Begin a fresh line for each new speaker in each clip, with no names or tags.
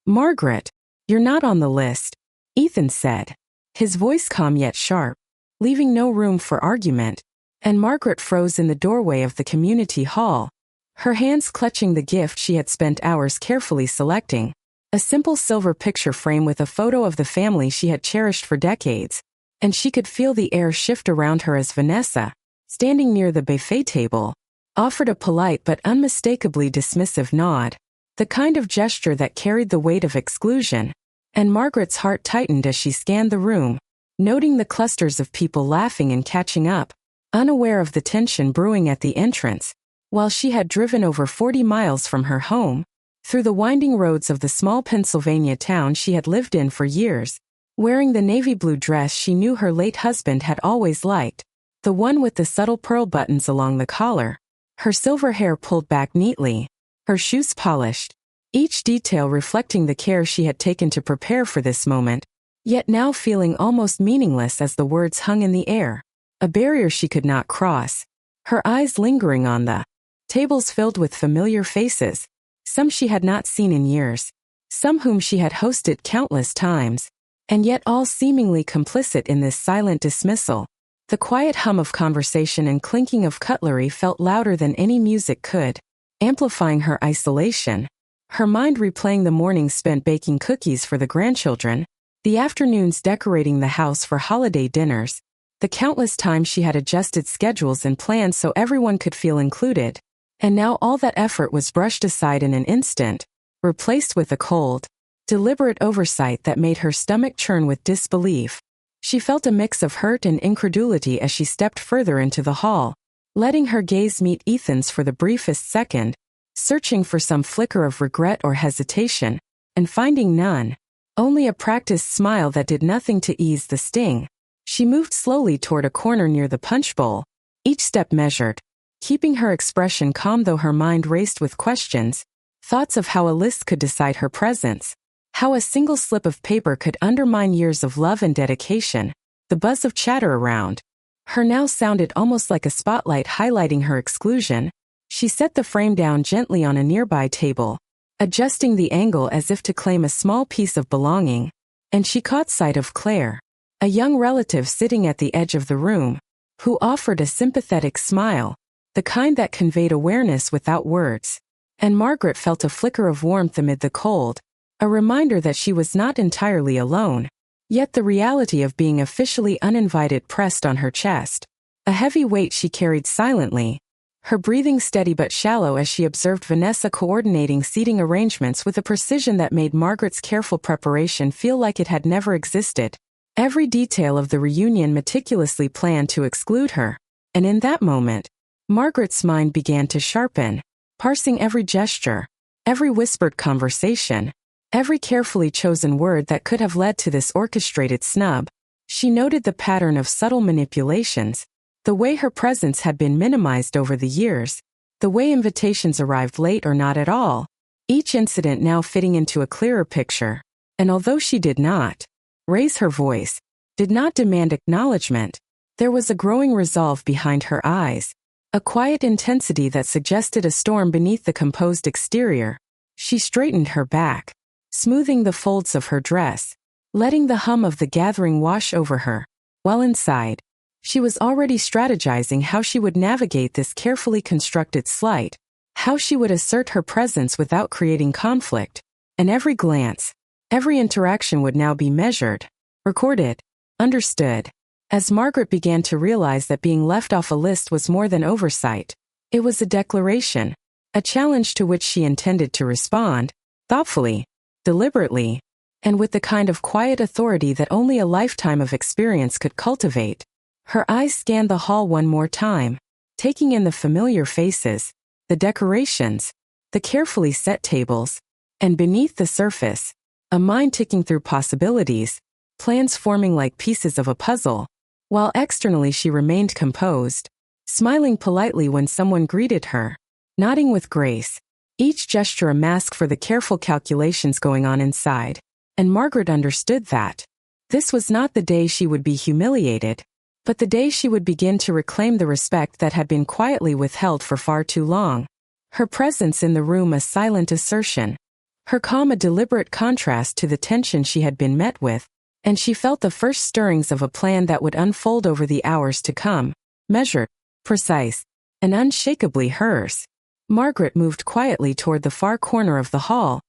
"Margaret, you're not on the list," Ethan said, his voice calm yet sharp, leaving no room for argument, and Margaret froze in the doorway of the community hall, her hands clutching the gift she had spent hours carefully selecting, a simple silver picture frame with a photo of the family she had cherished for decades, and she could feel the air shift around her as Vanessa, standing near the buffet table, offered a polite but unmistakably dismissive nod, the kind of gesture that carried the weight of exclusion, and Margaret's heart tightened as she scanned the room, noting the clusters of people laughing and catching up, unaware of the tension brewing at the entrance, while she had driven over 40 miles from her home, through the winding roads of the small Pennsylvania town she had lived in for years, wearing the navy blue dress she knew her late husband had always liked, the one with the subtle pearl buttons along the collar, her silver hair pulled back neatly, her shoes polished, each detail reflecting the care she had taken to prepare for this moment, yet now feeling almost meaningless as the words hung in the air, a barrier she could not cross, her eyes lingering on the tables filled with familiar faces, some she had not seen in years, some whom she had hosted countless times, and yet all seemingly complicit in this silent dismissal. The quiet hum of conversation and clinking of cutlery felt louder than any music could, amplifying her isolation, her mind replaying the mornings spent baking cookies for the grandchildren, the afternoons decorating the house for holiday dinners, the countless times she had adjusted schedules and plans so everyone could feel included, and now all that effort was brushed aside in an instant, replaced with a cold, deliberate oversight that made her stomach churn with disbelief. She felt a mix of hurt and incredulity as she stepped further into the hall, letting her gaze meet Ethan's for the briefest second, searching for some flicker of regret or hesitation, and finding none, only a practiced smile that did nothing to ease the sting. She moved slowly toward a corner near the punch bowl, each step measured, keeping her expression calm though her mind raced with questions, thoughts of how a list could decide her presence, how a single slip of paper could undermine years of love and dedication, the buzz of chatter around her now sounded almost like a spotlight highlighting her exclusion. She set the frame down gently on a nearby table, adjusting the angle as if to claim a small piece of belonging, and she caught sight of Claire, a young relative sitting at the edge of the room, who offered a sympathetic smile, the kind that conveyed awareness without words, and Margaret felt a flicker of warmth amid the cold, a reminder that she was not entirely alone, yet the reality of being officially uninvited pressed on her chest, a heavy weight she carried silently, her breathing steady but shallow as she observed Vanessa coordinating seating arrangements with a precision that made Margaret's careful preparation feel like it had never existed, every detail of the reunion meticulously planned to exclude her, and in that moment, Margaret's mind began to sharpen, parsing every gesture, every whispered conversation, every carefully chosen word that could have led to this orchestrated snub. She noted the pattern of subtle manipulations, the way her presence had been minimized over the years, the way invitations arrived late or not at all, each incident now fitting into a clearer picture, and although she did not raise her voice, did not demand acknowledgement, there was a growing resolve behind her eyes, a quiet intensity that suggested a storm beneath the composed exterior. She straightened her back, smoothing the folds of her dress, letting the hum of the gathering wash over her, while inside, she was already strategizing how she would navigate this carefully constructed slight, how she would assert her presence without creating conflict, and every glance, every interaction would now be measured, recorded, understood. As Margaret began to realize that being left off a list was more than oversight, it was a declaration, a challenge to which she intended to respond, thoughtfully, deliberately, and with the kind of quiet authority that only a lifetime of experience could cultivate. Her eyes scanned the hall one more time, taking in the familiar faces, the decorations, the carefully set tables, and beneath the surface, a mind ticking through possibilities, plans forming like pieces of a puzzle, while externally she remained composed, smiling politely when someone greeted her, nodding with grace, each gesture a mask for the careful calculations going on inside, and Margaret understood that this was not the day she would be humiliated, but the day she would begin to reclaim the respect that had been quietly withheld for far too long. Her presence in the room a silent assertion, her calm a deliberate contrast to the tension she had been met with, and she felt the first stirrings of a plan that would unfold over the hours to come, measured, precise, and unshakably hers. Margaret moved quietly toward the far corner of the hall,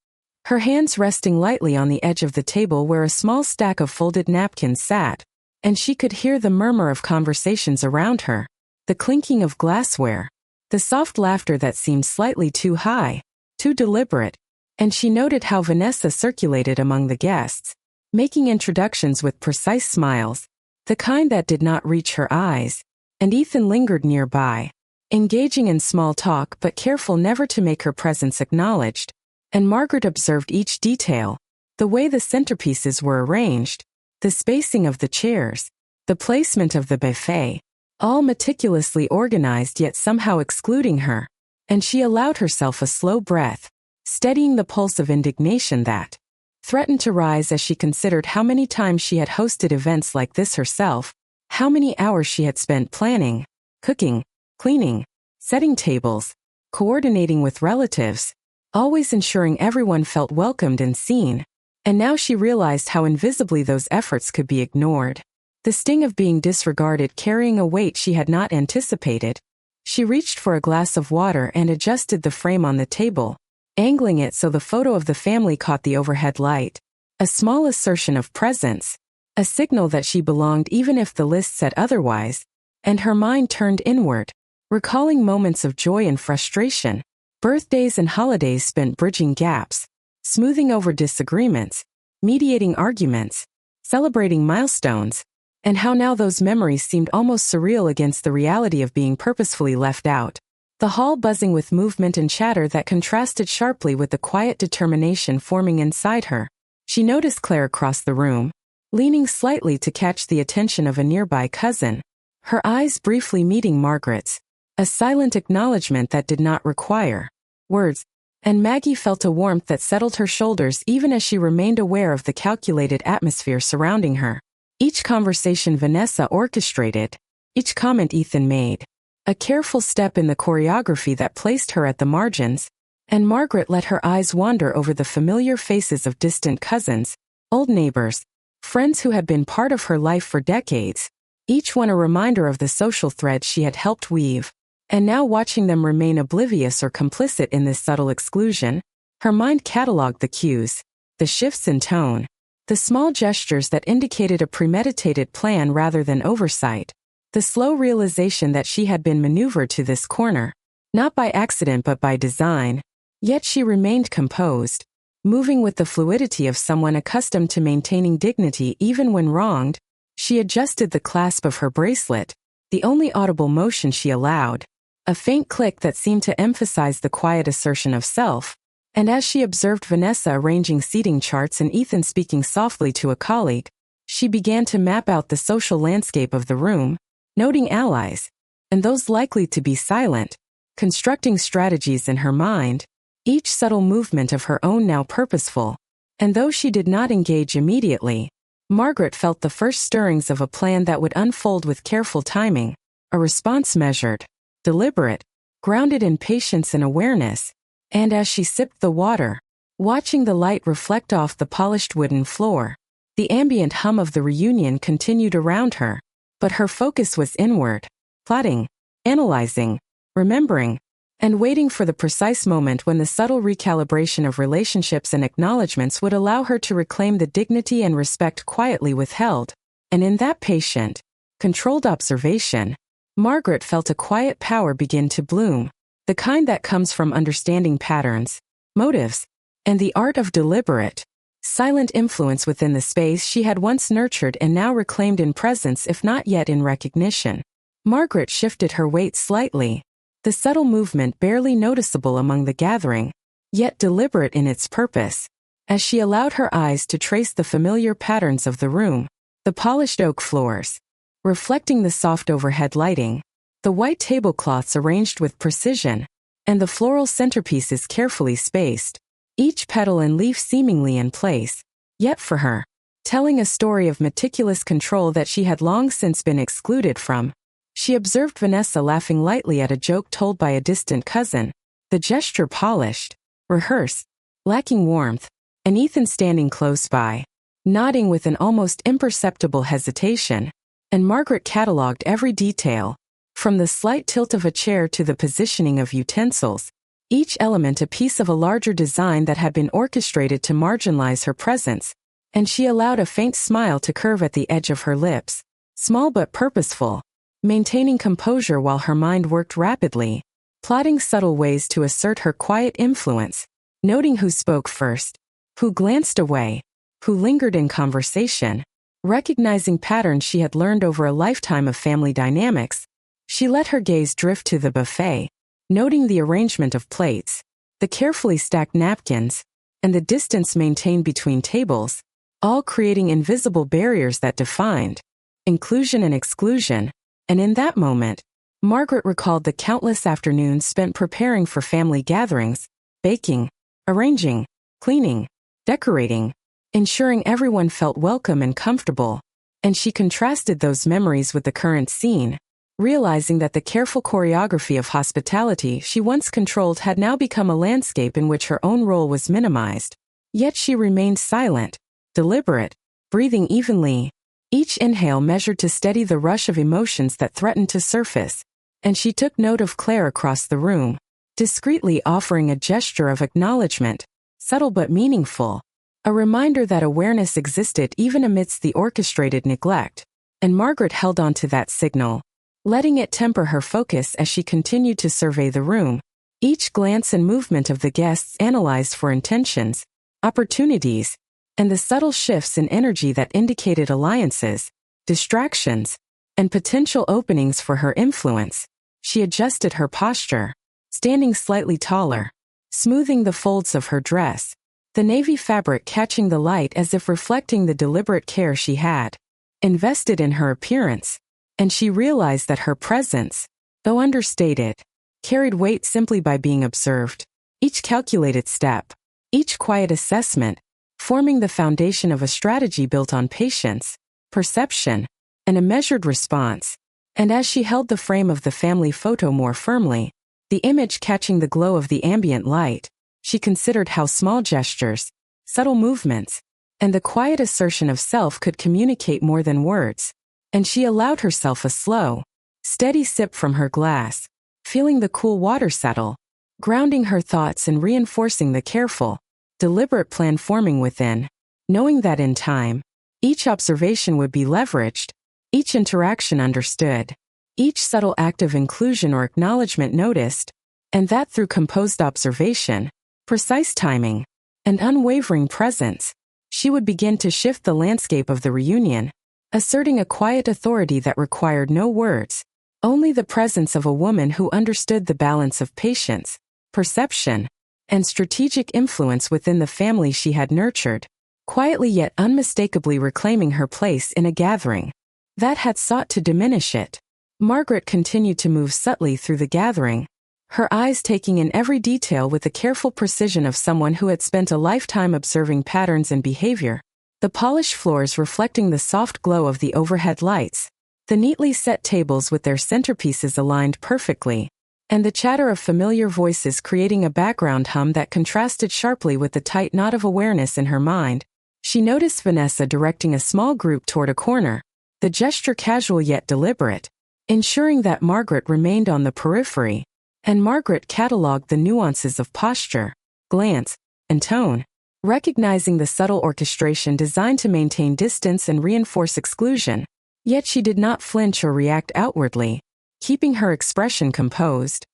her hands resting lightly on the edge of the table where a small stack of folded napkins sat, and she could hear the murmur of conversations around her, the clinking of glassware, the soft laughter that seemed slightly too high, too deliberate, and she noted how Vanessa circulated among the guests, making introductions with precise smiles, the kind that did not reach her eyes, and Ethan lingered nearby, engaging in small talk but careful never to make her presence acknowledged, and Margaret observed each detail, the way the centerpieces were arranged, the spacing of the chairs, the placement of the buffet, all meticulously organized yet somehow excluding her, and she allowed herself a slow breath, steadying the pulse of indignation that threatened to rise as she considered how many times she had hosted events like this herself, how many hours she had spent planning, cooking, cleaning, setting tables, coordinating with relatives, always ensuring everyone felt welcomed and seen, and now she realized how invisibly those efforts could be ignored. The sting of being disregarded carrying a weight she had not anticipated. She reached for a glass of water and adjusted the frame on the table, angling it so the photo of the family caught the overhead light. A small assertion of presence, a signal that she belonged even if the list said otherwise, and her mind turned inward, recalling moments of joy and frustration, birthdays and holidays spent bridging gaps, smoothing over disagreements, mediating arguments, celebrating milestones, and how now those memories seemed almost surreal against the reality of being purposefully left out. The hall buzzing with movement and chatter that contrasted sharply with the quiet determination forming inside her. She noticed Claire across the room, leaning slightly to catch the attention of a nearby cousin, her eyes briefly meeting Margaret's, a silent acknowledgement that did not require words, and Maggie felt a warmth that settled her shoulders even as she remained aware of the calculated atmosphere surrounding her. Each conversation Vanessa orchestrated, each comment Ethan made, a careful step in the choreography that placed her at the margins, and Margaret let her eyes wander over the familiar faces of distant cousins, old neighbors, friends who had been part of her life for decades, each one a reminder of the social thread she had helped weave. And now watching them remain oblivious or complicit in this subtle exclusion, her mind catalogued the cues, the shifts in tone, the small gestures that indicated a premeditated plan rather than oversight, the slow realization that she had been maneuvered to this corner, not by accident but by design, yet she remained composed, moving with the fluidity of someone accustomed to maintaining dignity even when wronged. She adjusted the clasp of her bracelet, the only audible motion she allowed, a faint click that seemed to emphasize the quiet assertion of self, and as she observed Vanessa arranging seating charts and Ethan speaking softly to a colleague, she began to map out the social landscape of the room, noting allies, and those likely to be silent, constructing strategies in her mind, each subtle movement of her own now purposeful, and though she did not engage immediately, Margaret felt the first stirrings of a plan that would unfold with careful timing, a response measured, deliberate, grounded in patience and awareness, and as she sipped the water, watching the light reflect off the polished wooden floor, the ambient hum of the reunion continued around her, but her focus was inward, plotting, analyzing, remembering, and waiting for the precise moment when the subtle recalibration of relationships and acknowledgments would allow her to reclaim the dignity and respect quietly withheld, and in that patient, controlled observation, Margaret felt a quiet power begin to bloom, the kind that comes from understanding patterns, motives, and the art of deliberate, silent influence within the space she had once nurtured and now reclaimed in presence if not yet in recognition. Margaret shifted her weight slightly, the subtle movement barely noticeable among the gathering, yet deliberate in its purpose, as she allowed her eyes to trace the familiar patterns of the room, the polished oak floors, reflecting the soft overhead lighting, the white tablecloths arranged with precision, and the floral centerpieces carefully spaced, each petal and leaf seemingly in place, yet for her, telling a story of meticulous control that she had long since been excluded from. She observed Vanessa laughing lightly at a joke told by a distant cousin, the gesture polished, rehearsed, lacking warmth, and Ethan standing close by, nodding with an almost imperceptible hesitation, and Margaret catalogued every detail, from the slight tilt of a chair to the positioning of utensils, each element a piece of a larger design that had been orchestrated to marginalize her presence, and she allowed a faint smile to curve at the edge of her lips, small but purposeful, maintaining composure while her mind worked rapidly, plotting subtle ways to assert her quiet influence, noting who spoke first, who glanced away, who lingered in conversation, recognizing patterns she had learned over a lifetime of family dynamics. She let her gaze drift to the buffet, noting the arrangement of plates, the carefully stacked napkins, and the distance maintained between tables, all creating invisible barriers that defined inclusion and exclusion. And in that moment, Margaret recalled the countless afternoons spent preparing for family gatherings, baking, arranging, cleaning, decorating, ensuring everyone felt welcome and comfortable, and she contrasted those memories with the current scene, realizing that the careful choreography of hospitality she once controlled had now become a landscape in which her own role was minimized. Yet she remained silent, deliberate, breathing evenly, each inhale measured to steady the rush of emotions that threatened to surface, and she took note of Claire across the room, discreetly offering a gesture of acknowledgement, subtle but meaningful, a reminder that awareness existed even amidst the orchestrated neglect, and Margaret held on to that signal, letting it temper her focus as she continued to survey the room, each glance and movement of the guests analyzed for intentions, opportunities, and the subtle shifts in energy that indicated alliances, distractions, and potential openings for her influence. She adjusted her posture, standing slightly taller, smoothing the folds of her dress, the navy fabric catching the light as if reflecting the deliberate care she had invested in her appearance, and she realized that her presence, though understated, carried weight simply by being observed. Each calculated step, each quiet assessment, forming the foundation of a strategy built on patience, perception, and a measured response. And as she held the frame of the family photo more firmly, the image catching the glow of the ambient light, she considered how small gestures, subtle movements, and the quiet assertion of self could communicate more than words. And she allowed herself a slow, steady sip from her glass, feeling the cool water settle, grounding her thoughts and reinforcing the careful, deliberate plan forming within, knowing that in time, each observation would be leveraged, each interaction understood, each subtle act of inclusion or acknowledgement noticed, and that through composed observation, precise timing, and unwavering presence, she would begin to shift the landscape of the reunion, asserting a quiet authority that required no words, only the presence of a woman who understood the balance of patience, perception, and strategic influence within the family she had nurtured, quietly yet unmistakably reclaiming her place in a gathering that had sought to diminish it. Margaret continued to move subtly through the gathering, her eyes taking in every detail with the careful precision of someone who had spent a lifetime observing patterns and behavior. The polished floors reflecting the soft glow of the overhead lights, the neatly set tables with their centerpieces aligned perfectly, and the chatter of familiar voices creating a background hum that contrasted sharply with the tight knot of awareness in her mind. She noticed Vanessa directing a small group toward a corner, the gesture casual yet deliberate, ensuring that Margaret remained on the periphery, and Margaret catalogued the nuances of posture, glance, and tone, recognizing the subtle orchestration designed to maintain distance and reinforce exclusion. Yet she did not flinch or react outwardly, keeping her expression composed,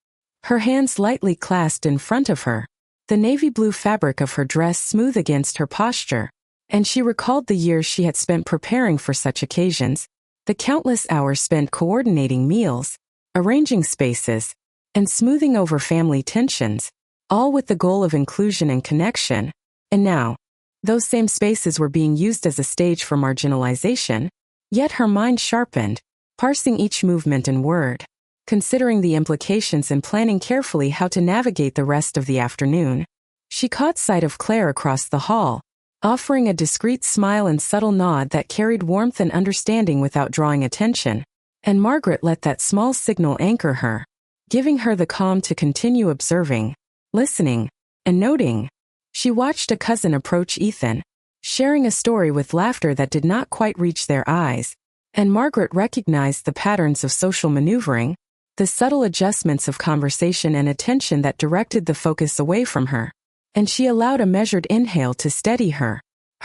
her hands lightly clasped in front of her, the navy blue fabric of her dress smooth against her posture, and she recalled the years she had spent preparing for such occasions, the countless hours spent coordinating meals, arranging spaces, and smoothing over family tensions, all with the goal of inclusion and connection. And now, those same spaces were being used as a stage for marginalization, yet her mind sharpened, parsing each movement and word, considering the implications and planning carefully how to navigate the rest of the afternoon. She caught sight of Claire across the hall, offering a discreet smile and subtle nod that carried warmth and understanding without drawing attention, and Margaret let that small signal anchor her, giving her the calm to continue observing, listening, and noting. She watched a cousin approach Ethan, sharing a story with laughter that did not quite reach their eyes, and Margaret recognized the patterns of social maneuvering, the subtle adjustments of conversation and attention that directed the focus away from her. And she allowed a measured inhale to steady her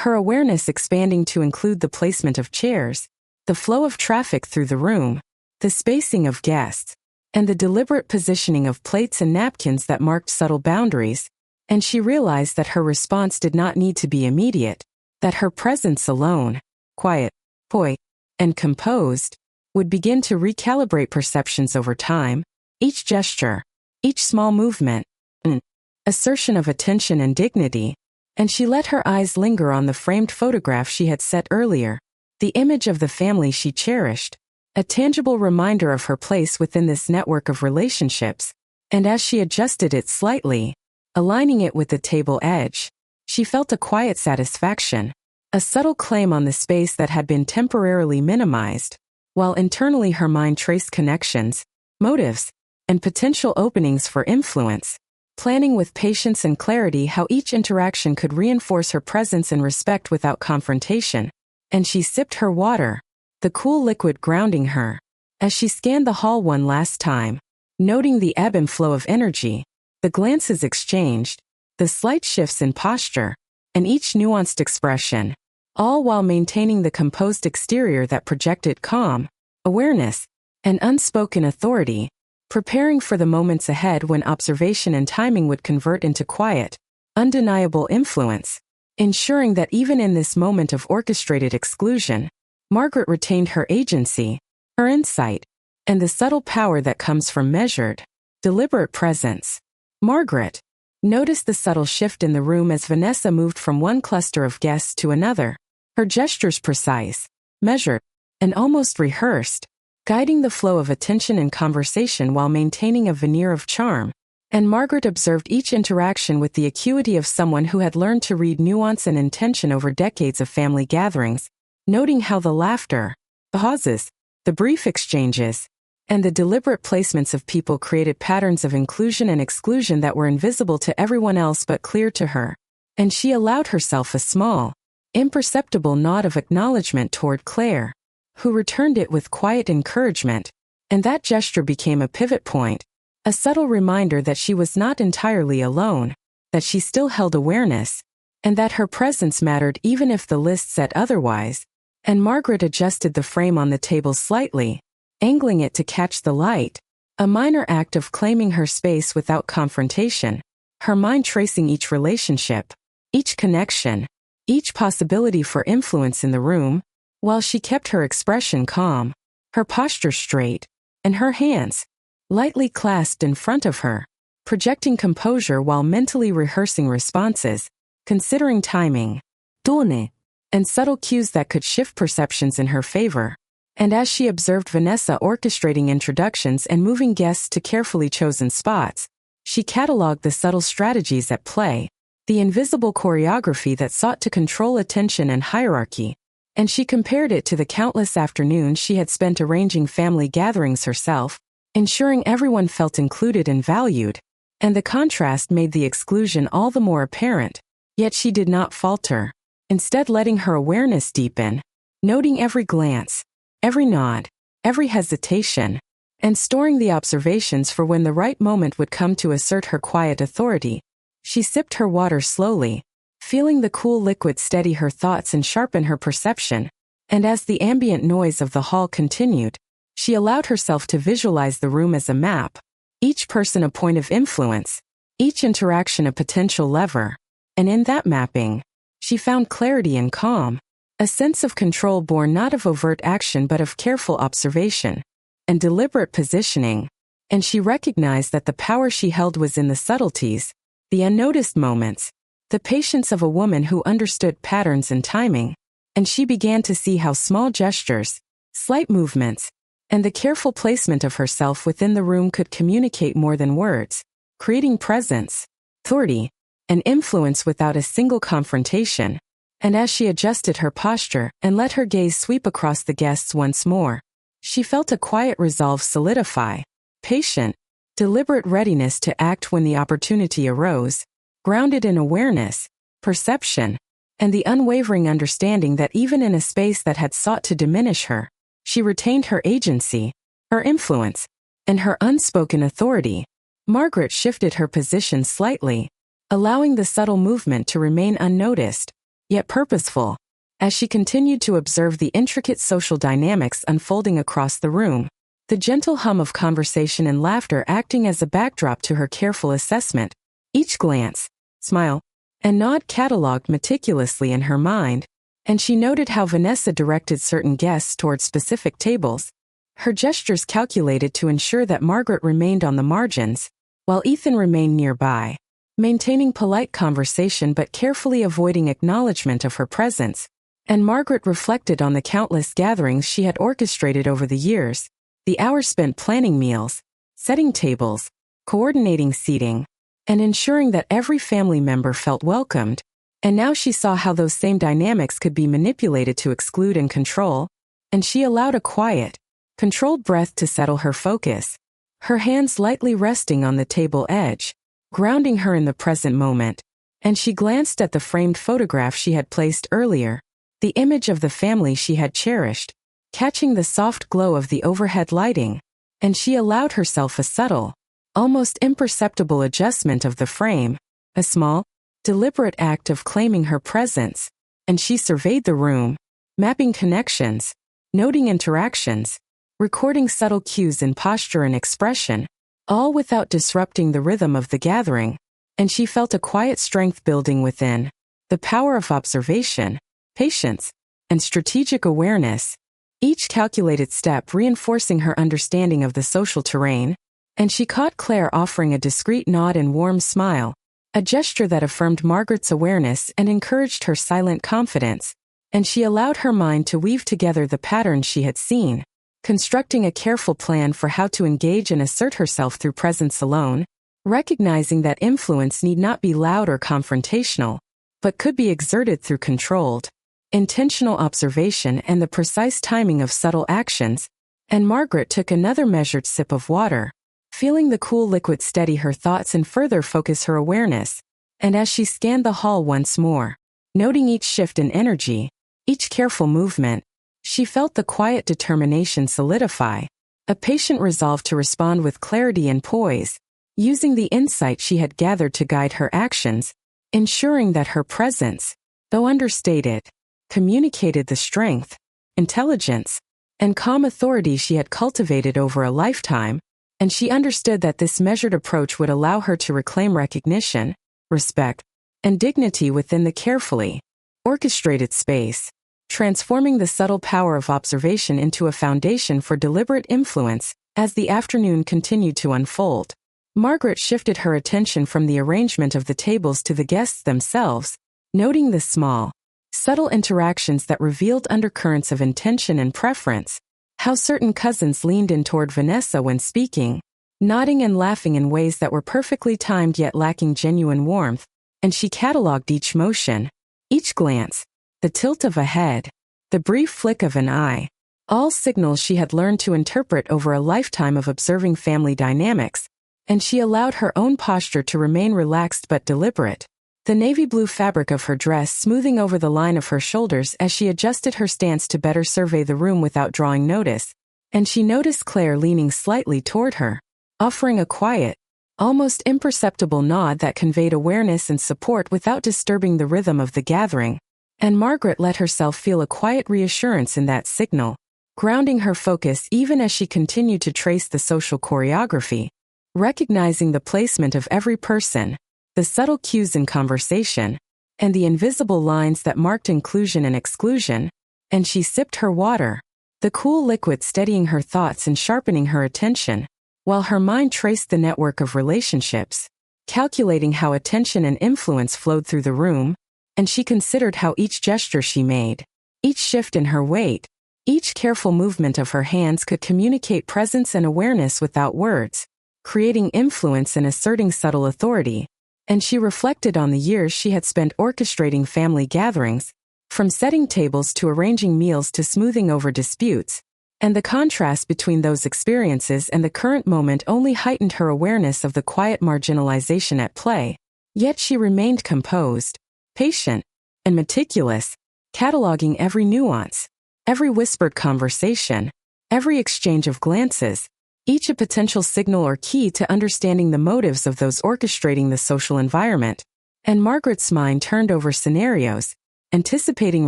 awareness expanding to include the placement of chairs, the flow of traffic through the room, the spacing of guests, and the deliberate positioning of plates and napkins that marked subtle boundaries, and she realized that her response did not need to be immediate, that her presence alone, quiet, poised, and composed, would begin to recalibrate perceptions over time. Each gesture, each small movement, an assertion of attention and dignity, and she let her eyes linger on the framed photograph she had set earlier, the image of the family she cherished, a tangible reminder of her place within this network of relationships, and as she adjusted it slightly, aligning it with the table edge, she felt a quiet satisfaction, a subtle claim on the space that had been temporarily minimized, while internally her mind traced connections, motives, and potential openings for influence, planning with patience and clarity how each interaction could reinforce her presence and respect without confrontation. And she sipped her water, the cool liquid grounding her, as she scanned the hall one last time, noting the ebb and flow of energy, the glances exchanged, the slight shifts in posture, and each nuanced expression, all while maintaining the composed exterior that projected calm, awareness, and unspoken authority, preparing for the moments ahead when observation and timing would convert into quiet, undeniable influence, ensuring that even in this moment of orchestrated exclusion, Margaret retained her agency, her insight, and the subtle power that comes from measured, deliberate presence. Margaret noticed the subtle shift in the room as Vanessa moved from one cluster of guests to another, her gestures precise, measured, and almost rehearsed, guiding the flow of attention and conversation while maintaining a veneer of charm. And Margaret observed each interaction with the acuity of someone who had learned to read nuance and intention over decades of family gatherings, noting how the laughter, the pauses, the brief exchanges, and the deliberate placements of people created patterns of inclusion and exclusion that were invisible to everyone else but clear to her. And she allowed herself a small, imperceptible nod of acknowledgement toward Claire, who returned it with quiet encouragement, and that gesture became a pivot point, a subtle reminder that she was not entirely alone, that she still held awareness, and that her presence mattered even if the list said otherwise. And Margaret adjusted the frame on the table slightly, angling it to catch the light, a minor act of claiming her space without confrontation, her mind tracing each relationship, each connection, each possibility for influence in the room, while she kept her expression calm, her posture straight, and her hands lightly clasped in front of her, projecting composure while mentally rehearsing responses, considering timing, tone, and subtle cues that could shift perceptions in her favor. And as she observed Vanessa orchestrating introductions and moving guests to carefully chosen spots, she cataloged the subtle strategies at play, the invisible choreography that sought to control attention and hierarchy, and she compared it to the countless afternoons she had spent arranging family gatherings herself, ensuring everyone felt included and valued, and the contrast made the exclusion all the more apparent. Yet she did not falter, instead letting her awareness deepen, noting every glance, every nod, every hesitation, and storing the observations for when the right moment would come to assert her quiet authority. She sipped her water slowly, feeling the cool liquid steady her thoughts and sharpen her perception, and as the ambient noise of the hall continued, she allowed herself to visualize the room as a map, each person a point of influence, each interaction a potential lever, and in that mapping, she found clarity and calm, a sense of control born not of overt action but of careful observation and deliberate positioning, and she recognized that the power she held was in the subtleties, the unnoticed moments, the patience of a woman who understood patterns and timing, and she began to see how small gestures, slight movements, and the careful placement of herself within the room could communicate more than words, creating presence, authority, and influence without a single confrontation. And as she adjusted her posture and let her gaze sweep across the guests once more, she felt a quiet resolve solidify, patient, deliberate readiness to act when the opportunity arose. grounded in awareness, perception, and the unwavering understanding that even in a space that had sought to diminish her, she retained her agency, her influence, and her unspoken authority. Margaret shifted her position slightly, allowing the subtle movement to remain unnoticed, yet purposeful, as she continued to observe the intricate social dynamics unfolding across the room, the gentle hum of conversation and laughter acting as a backdrop to her careful assessment. Each glance, smile, and nod catalogued meticulously in her mind, and she noted how Vanessa directed certain guests toward specific tables, her gestures calculated to ensure that Margaret remained on the margins, while Ethan remained nearby, maintaining polite conversation but carefully avoiding acknowledgement of her presence. And Margaret reflected on the countless gatherings she had orchestrated over the years, the hours spent planning meals, setting tables, coordinating seating, and ensuring that every family member felt welcomed. And now she saw how those same dynamics could be manipulated to exclude and control, and she allowed a quiet, controlled breath to settle her focus, her hands lightly resting on the table edge, grounding her in the present moment. And she glanced at the framed photograph she had placed earlier, the image of the family she had cherished, catching the soft glow of the overhead lighting, and she allowed herself a subtle, almost imperceptible adjustment of the frame, a small, deliberate act of claiming her presence, and she surveyed the room, mapping connections, noting interactions, recording subtle cues in posture and expression, all without disrupting the rhythm of the gathering, and she felt a quiet strength building within, the power of observation, patience, and strategic awareness, each calculated step reinforcing her understanding of the social terrain. And she caught Claire offering a discreet nod and warm smile, a gesture that affirmed Margaret's awareness and encouraged her silent confidence, and she allowed her mind to weave together the patterns she had seen, constructing a careful plan for how to engage and assert herself through presence alone, recognizing that influence need not be loud or confrontational, but could be exerted through controlled, intentional observation and the precise timing of subtle actions. And Margaret took another measured sip of water, feeling the cool liquid steady her thoughts and further focus her awareness. And as she scanned the hall once more, noting each shift in energy, each careful movement, she felt the quiet determination solidify, a patient resolve to respond with clarity and poise, using the insight she had gathered to guide her actions, ensuring that her presence, though understated, communicated the strength, intelligence, and calm authority she had cultivated over a lifetime. And she understood that this measured approach would allow her to reclaim recognition, respect, and dignity within the carefully orchestrated space, transforming the subtle power of observation into a foundation for deliberate influence. As the afternoon continued to unfold, Margaret shifted her attention from the arrangement of the tables to the guests themselves, noting the small, subtle interactions that revealed undercurrents of intention and preference. How certain cousins leaned in toward Vanessa when speaking, nodding and laughing in ways that were perfectly timed yet lacking genuine warmth, and she catalogued each motion, each glance, the tilt of a head, the brief flick of an eye, all signals she had learned to interpret over a lifetime of observing family dynamics, and she allowed her own posture to remain relaxed but deliberate, the navy blue fabric of her dress smoothing over the line of her shoulders as she adjusted her stance to better survey the room without drawing notice. And she noticed Claire leaning slightly toward her, offering a quiet, almost imperceptible nod that conveyed awareness and support without disturbing the rhythm of the gathering. And Margaret let herself feel a quiet reassurance in that signal, grounding her focus even as she continued to trace the social choreography, recognizing the placement of every person, the subtle cues in conversation, and the invisible lines that marked inclusion and exclusion. And she sipped her water, the cool liquid steadying her thoughts and sharpening her attention, while her mind traced the network of relationships, calculating how attention and influence flowed through the room. And she considered how each gesture she made, each shift in her weight, each careful movement of her hands could communicate presence and awareness without words, creating influence and asserting subtle authority. And she reflected on the years she had spent orchestrating family gatherings, from setting tables to arranging meals to smoothing over disputes, and the contrast between those experiences and the current moment only heightened her awareness of the quiet marginalization at play. Yet she remained composed, patient, and meticulous, cataloging every nuance, every whispered conversation, every exchange of glances, each a potential signal or key to understanding the motives of those orchestrating the social environment. And Margaret's mind turned over scenarios, anticipating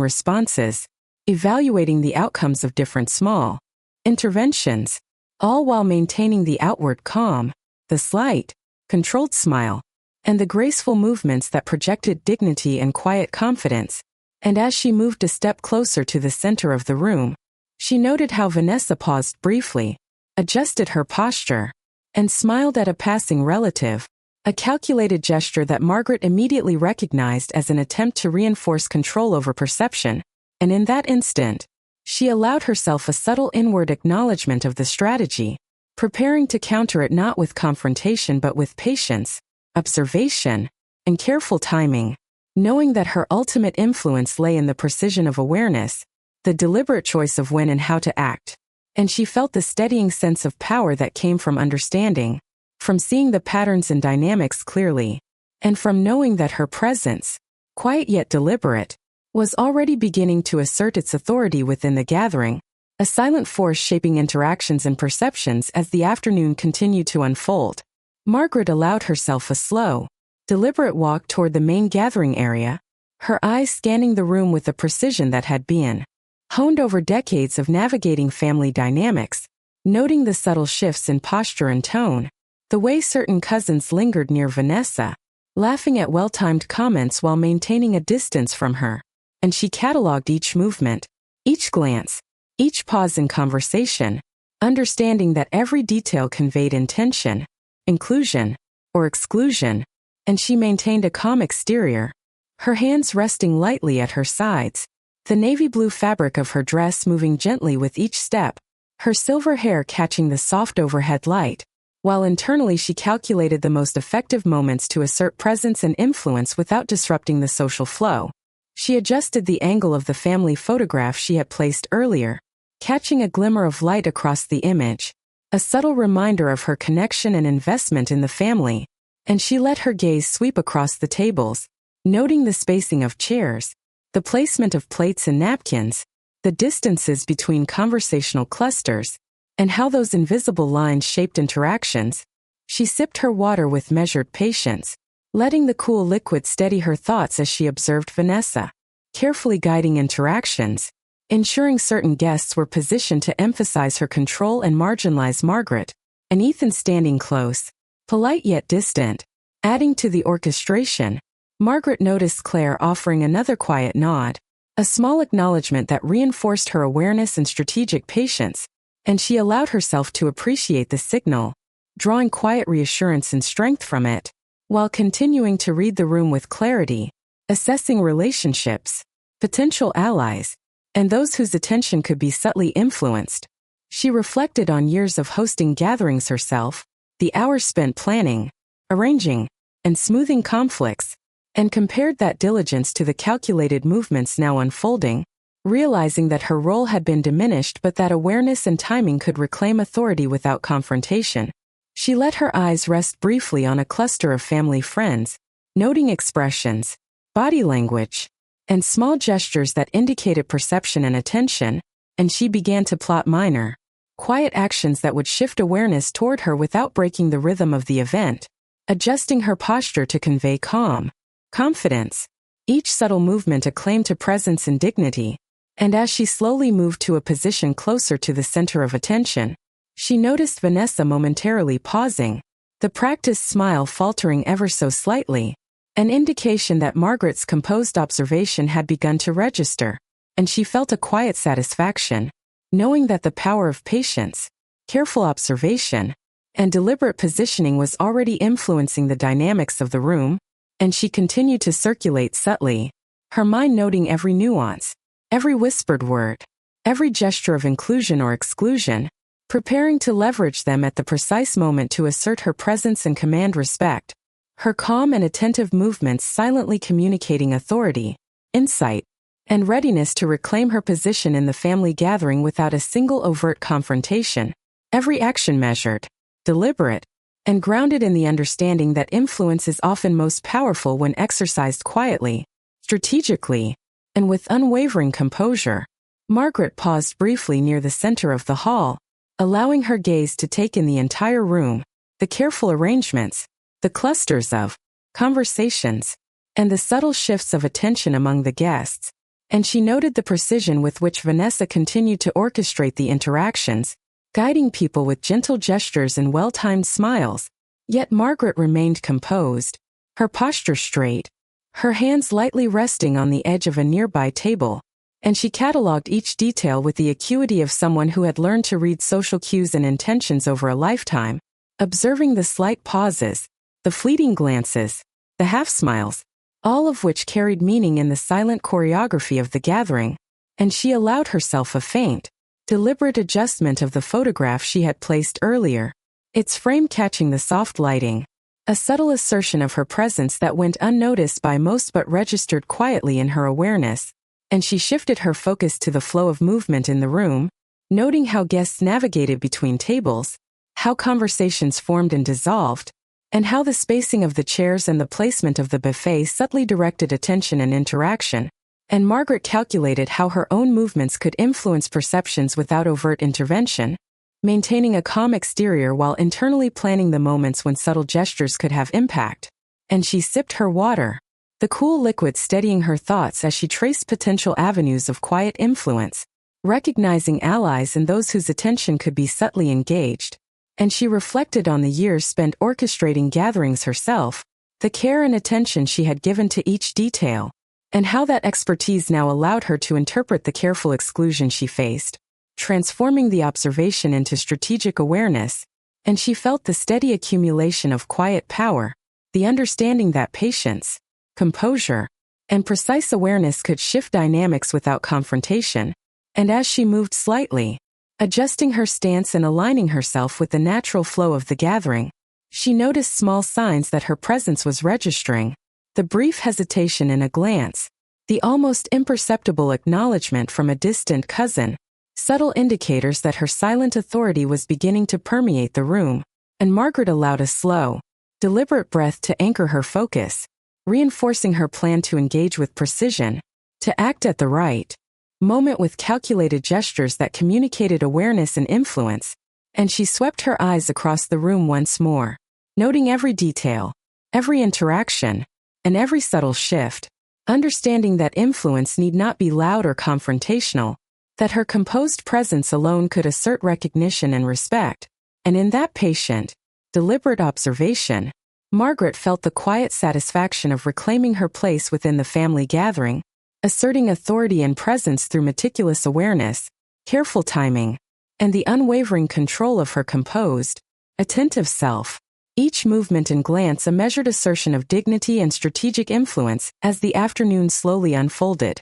responses, evaluating the outcomes of different small interventions, all while maintaining the outward calm, the slight, controlled smile, and the graceful movements that projected dignity and quiet confidence. And as she moved a step closer to the center of the room, she noted how Vanessa paused briefly, adjusted her posture, and smiled at a passing relative, a calculated gesture that Margaret immediately recognized as an attempt to reinforce control over perception. And in that instant, she allowed herself a subtle inward acknowledgement of the strategy, preparing to counter it not with confrontation but with patience, observation, and careful timing, knowing that her ultimate influence lay in the precision of awareness, the deliberate choice of when and how to act. And she felt the steadying sense of power that came from understanding, from seeing the patterns and dynamics clearly, and from knowing that her presence, quiet yet deliberate, was already beginning to assert its authority within the gathering, a silent force shaping interactions and perceptions as the afternoon continued to unfold. Margaret allowed herself a slow, deliberate walk toward the main gathering area, her eyes scanning the room with a precision that had been honed over decades of navigating family dynamics, noting the subtle shifts in posture and tone, the way certain cousins lingered near Vanessa, laughing at well-timed comments while maintaining a distance from her. And she cataloged each movement, each glance, each pause in conversation, understanding that every detail conveyed intention, inclusion, or exclusion, and she maintained a calm exterior, her hands resting lightly at her sides, the navy blue fabric of her dress moving gently with each step, her silver hair catching the soft overhead light, while internally she calculated the most effective moments to assert presence and influence without disrupting the social flow. She adjusted the angle of the family photograph she had placed earlier, catching a glimmer of light across the image, a subtle reminder of her connection and investment in the family, and she let her gaze sweep across the tables, noting the spacing of chairs, the placement of plates and napkins, the distances between conversational clusters, and how those invisible lines shaped interactions. She sipped her water with measured patience, letting the cool liquid steady her thoughts as she observed Vanessa, carefully guiding interactions, ensuring certain guests were positioned to emphasize her control and marginalize Margaret, and Ethan standing close, polite yet distant, adding to the orchestration. Margaret noticed Claire offering another quiet nod, a small acknowledgement that reinforced her awareness and strategic patience, and she allowed herself to appreciate the signal, drawing quiet reassurance and strength from it, while continuing to read the room with clarity, assessing relationships, potential allies, and those whose attention could be subtly influenced. She reflected on years of hosting gatherings herself, the hours spent planning, arranging, and smoothing conflicts, and compared that diligence to the calculated movements now unfolding, realizing that her role had been diminished but that awareness and timing could reclaim authority without confrontation. She let her eyes rest briefly on a cluster of family friends, noting expressions, body language, and small gestures that indicated perception and attention, and she began to plot minor, quiet actions that would shift awareness toward her without breaking the rhythm of the event, adjusting her posture to convey calm, confidence, each subtle movement a claim to presence and dignity. And as she slowly moved to a position closer to the center of attention, she noticed Vanessa momentarily pausing, the practiced smile faltering ever so slightly, an indication that Margaret's composed observation had begun to register, and she felt a quiet satisfaction, knowing that the power of patience, careful observation, and deliberate positioning was already influencing the dynamics of the room. And she continued to circulate subtly, her mind noting every nuance, every whispered word, every gesture of inclusion or exclusion, preparing to leverage them at the precise moment to assert her presence and command respect, her calm and attentive movements silently communicating authority, insight, and readiness to reclaim her position in the family gathering without a single overt confrontation, every action measured, deliberate, and grounded in the understanding that influence is often most powerful when exercised quietly, strategically, and with unwavering composure. Margaret paused briefly near the center of the hall, allowing her gaze to take in the entire room, the careful arrangements, the clusters of conversations, and the subtle shifts of attention among the guests. And she noted the precision with which Vanessa continued to orchestrate the interactions, guiding people with gentle gestures and well-timed smiles. Yet Margaret remained composed, her posture straight, her hands lightly resting on the edge of a nearby table, and she catalogued each detail with the acuity of someone who had learned to read social cues and intentions over a lifetime, observing the slight pauses, the fleeting glances, the half-smiles, all of which carried meaning in the silent choreography of the gathering, and she allowed herself a faint, deliberate adjustment of the photograph she had placed earlier, its frame catching the soft lighting, a subtle assertion of her presence that went unnoticed by most but registered quietly in her awareness, and she shifted her focus to the flow of movement in the room, noting how guests navigated between tables, how conversations formed and dissolved, and how the spacing of the chairs and the placement of the buffet subtly directed attention and interaction. And Margaret calculated how her own movements could influence perceptions without overt intervention, maintaining a calm exterior while internally planning the moments when subtle gestures could have impact. And she sipped her water, the cool liquid steadying her thoughts as she traced potential avenues of quiet influence, recognizing allies and those whose attention could be subtly engaged. And she reflected on the years spent orchestrating gatherings herself, the care and attention she had given to each detail, and how that expertise now allowed her to interpret the careful exclusion she faced, transforming the observation into strategic awareness. And she felt the steady accumulation of quiet power, the understanding that patience, composure, and precise awareness could shift dynamics without confrontation. And as she moved slightly, adjusting her stance and aligning herself with the natural flow of the gathering, she noticed small signs that her presence was registering, the brief hesitation in a glance, the almost imperceptible acknowledgement from a distant cousin, subtle indicators that her silent authority was beginning to permeate the room. And Margaret allowed a slow, deliberate breath to anchor her focus, reinforcing her plan to engage with precision, to act at the right moment with calculated gestures that communicated awareness and influence. And she swept her eyes across the room once more, noting every detail, every interaction, and every subtle shift, understanding that influence need not be loud or confrontational, that her composed presence alone could assert recognition and respect. And in that patient, deliberate observation, Margaret felt the quiet satisfaction of reclaiming her place within the family gathering, asserting authority and presence through meticulous awareness, careful timing, and the unwavering control of her composed, attentive self. Each movement and glance a measured assertion of dignity and strategic influence. As the afternoon slowly unfolded,